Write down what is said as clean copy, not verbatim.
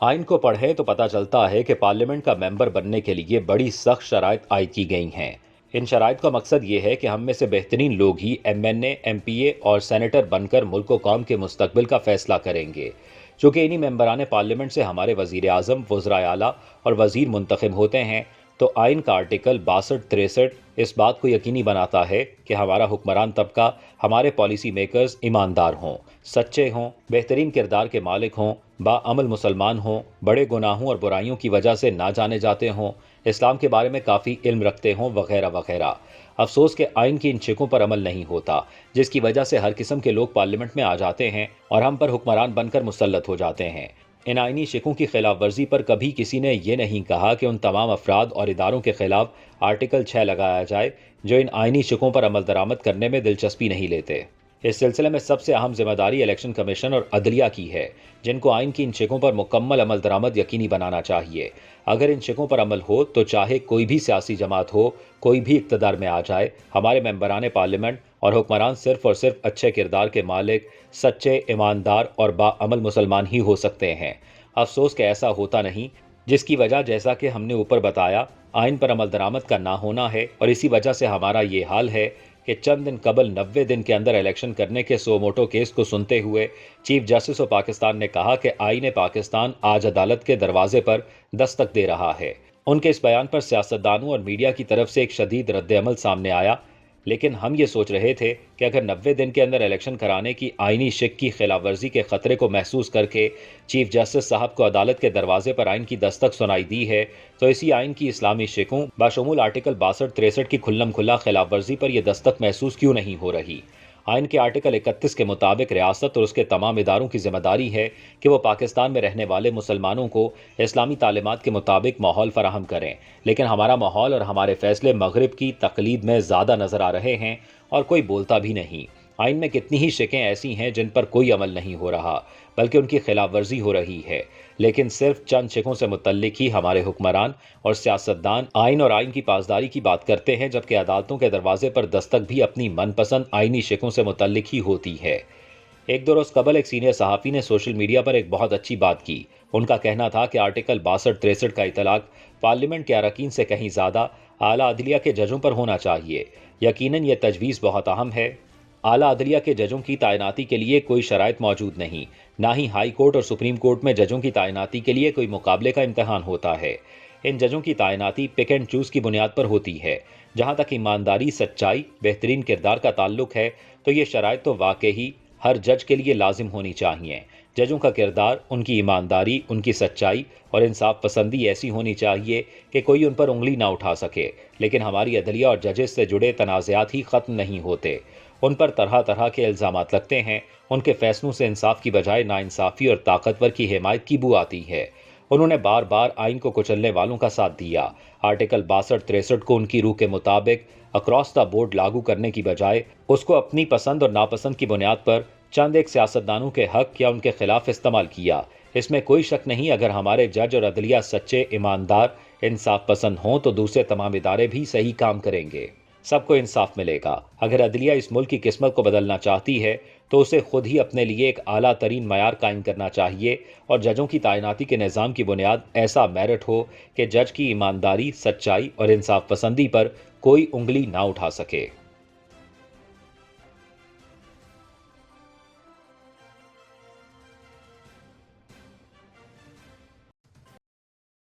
آئین کو پڑھیں تو پتہ چلتا ہے کہ پارلیمنٹ کا ممبر بننے کے لیے بڑی سخت شرائط عائد کی گئی ہیں۔ ان شرائط کا مقصد یہ ہے کہ ہم میں سے بہترین لوگ ہی ایم پی اے اور سینیٹر بن کر ملک و قوم کے مستقبل کا فیصلہ کریں گے۔ چونکہ انہی ممبران پارلیمنٹ سے ہمارے وزیر اعظم، وزرائے اعلیٰ اور وزیر منتخب ہوتے ہیں، تو آئین کا آرٹیکل 62-63 اس بات کو یقینی بناتا ہے کہ ہمارا حکمران طبقہ، ہمارے پالیسی میکرز ایماندار ہوں، سچے ہوں، بہترین کردار کے مالک ہوں، باعمل مسلمان ہوں، بڑے گناہوں اور برائیوں کی وجہ سے نہ جانے جاتے ہوں، اسلام کے بارے میں کافی علم رکھتے ہوں، وغیرہ وغیرہ۔ افسوس کہ آئین کی ان شقوں پر عمل نہیں ہوتا، جس کی وجہ سے ہر قسم کے لوگ پارلیمنٹ میں آ جاتے ہیں اور ہم پر حکمران بن کر مسلط ہو جاتے ہیں۔ ان آئینی شقوں کی خلاف ورزی پر کبھی کسی نے یہ نہیں کہا کہ ان تمام افراد اور اداروں کے خلاف آرٹیکل 6 لگایا جائے جو ان آئینی شقوں پر عمل درآمد کرنے میں دلچسپی نہیں لیتے۔ اس سلسلے میں سب سے اہم ذمہ داری الیکشن کمیشن اور عدلیہ کی ہے، جن کو آئین کی ان شقوں پر مکمل عمل درآمد یقینی بنانا چاہیے۔ اگر ان شقوں پر عمل ہو تو چاہے کوئی بھی سیاسی جماعت ہو، کوئی بھی اقتدار میں آ جائے، ہمارے ممبران پارلیمنٹ اور حکمران صرف اور صرف اچھے کردار کے مالک، سچے، ایماندار اور باعمل مسلمان ہی ہو سکتے ہیں۔ افسوس کہ ایسا ہوتا نہیں، جس کی وجہ جیسا کہ ہم نے اوپر بتایا آئین پر عمل درآمد کا نہ ہونا ہے، اور اسی وجہ سے ہمارا یہ حال ہے کہ چند دن قبل 90 دن کے اندر الیکشن کرنے کے سو موٹو کیس کو سنتے ہوئے چیف جسٹس آف پاکستان نے کہا کہ آئین پاکستان آج عدالت کے دروازے پر دستک دے رہا ہے۔ ان کے اس بیان پر سیاستدانوں اور میڈیا کی طرف سے ایک شدید رد عمل سامنے آیا، لیکن ہم یہ سوچ رہے تھے کہ اگر 90 دن کے اندر الیکشن کرانے کی آئینی شق کی خلاف ورزی کے خطرے کو محسوس کر کے چیف جسٹس صاحب کو عدالت کے دروازے پر آئین کی دستک سنائی دی ہے، تو اسی آئین کی اسلامی شقوں بشمول آرٹیکل 62-63 کی کھلم کھلا خلاف ورزی پر یہ دستک محسوس کیوں نہیں ہو رہی؟ آئین کے آرٹیکل 31 کے مطابق ریاست اور اس کے تمام اداروں کی ذمہ داری ہے کہ وہ پاکستان میں رہنے والے مسلمانوں کو اسلامی تعلیمات کے مطابق ماحول فراہم کریں، لیکن ہمارا ماحول اور ہمارے فیصلے مغرب کی تقلید میں زیادہ نظر آ رہے ہیں اور کوئی بولتا بھی نہیں۔ آئین میں کتنی ہی شقیں ایسی ہیں جن پر کوئی عمل نہیں ہو رہا، بلکہ ان کی خلاف ورزی ہو رہی ہے، لیکن صرف چند شقوں سے متعلق ہی ہمارے حکمران اور سیاستدان آئین اور آئین کی پاسداری کی بات کرتے ہیں، جبکہ عدالتوں کے دروازے پر دستک بھی اپنی من پسند آئینی شقوں سے متعلق ہی ہوتی ہے۔ ایک دو روز قبل ایک سینئر صحافی نے سوشل میڈیا پر ایک بہت اچھی بات کی۔ ان کا کہنا تھا کہ آرٹیکل 62-63 کا اطلاق پارلیمنٹ کے اراکین سے کہیں زیادہ اعلیٰ عدلیہ کے ججوں پر ہونا چاہیے۔ یقیناً یہ تجویز بہت اہم ہے۔ اعلیٰ عدلیہ کے ججوں کی تعیناتی کے لیے کوئی شرائط موجود نہیں، نہ ہی ہائی کورٹ اور سپریم کورٹ میں ججوں کی تعیناتی کے لیے کوئی مقابلے کا امتحان ہوتا ہے۔ ان ججوں کی تعیناتی پک اینڈ چوز کی بنیاد پر ہوتی ہے۔ جہاں تک ایمانداری، سچائی، بہترین کردار کا تعلق ہے، تو یہ شرائط تو واقعی ہر جج کے لیے لازم ہونی چاہیے۔ ججوں کا کردار، ان کی ایمانداری، ان کی سچائی اور انصاف پسندی ایسی ہونی چاہیے کہ کوئی ان پر انگلی نہ اٹھا سکے، لیکن ہماری عدلیہ اور ججز سے جڑے تنازعات ہی ختم نہیں ہوتے۔ ان پر طرح طرح کے الزامات لگتے ہیں، ان کے فیصلوں سے انصاف کی بجائے ناانصافی اور طاقتور کی حمایت کی بو آتی ہے۔ انہوں نے بار بار آئین کو کچلنے والوں کا ساتھ دیا۔ آرٹیکل 62-63 کو ان کی روح کے مطابق اکراس دا بورڈ لاگو کرنے کی بجائے اس کو اپنی پسند اور ناپسند کی بنیاد پر چند ایک سیاستدانوں کے حق یا ان کے خلاف استعمال کیا۔ اس میں کوئی شک نہیں، اگر ہمارے جج اور عدلیہ سچے، ایماندار، انصاف پسند ہوں تو دوسرے تمام ادارے بھی صحیح کام کریں گے، سب کو انصاف ملے گا۔ اگر عدلیہ اس ملک کی قسمت کو بدلنا چاہتی ہے تو اسے خود ہی اپنے لیے ایک اعلیٰ ترین معیار قائم کرنا چاہیے، اور ججوں کی تعیناتی کے نظام کی بنیاد ایسا میرٹ ہو کہ جج کی ایمانداری، سچائی اور انصاف پسندی پر کوئی انگلی نہ اٹھا سکے۔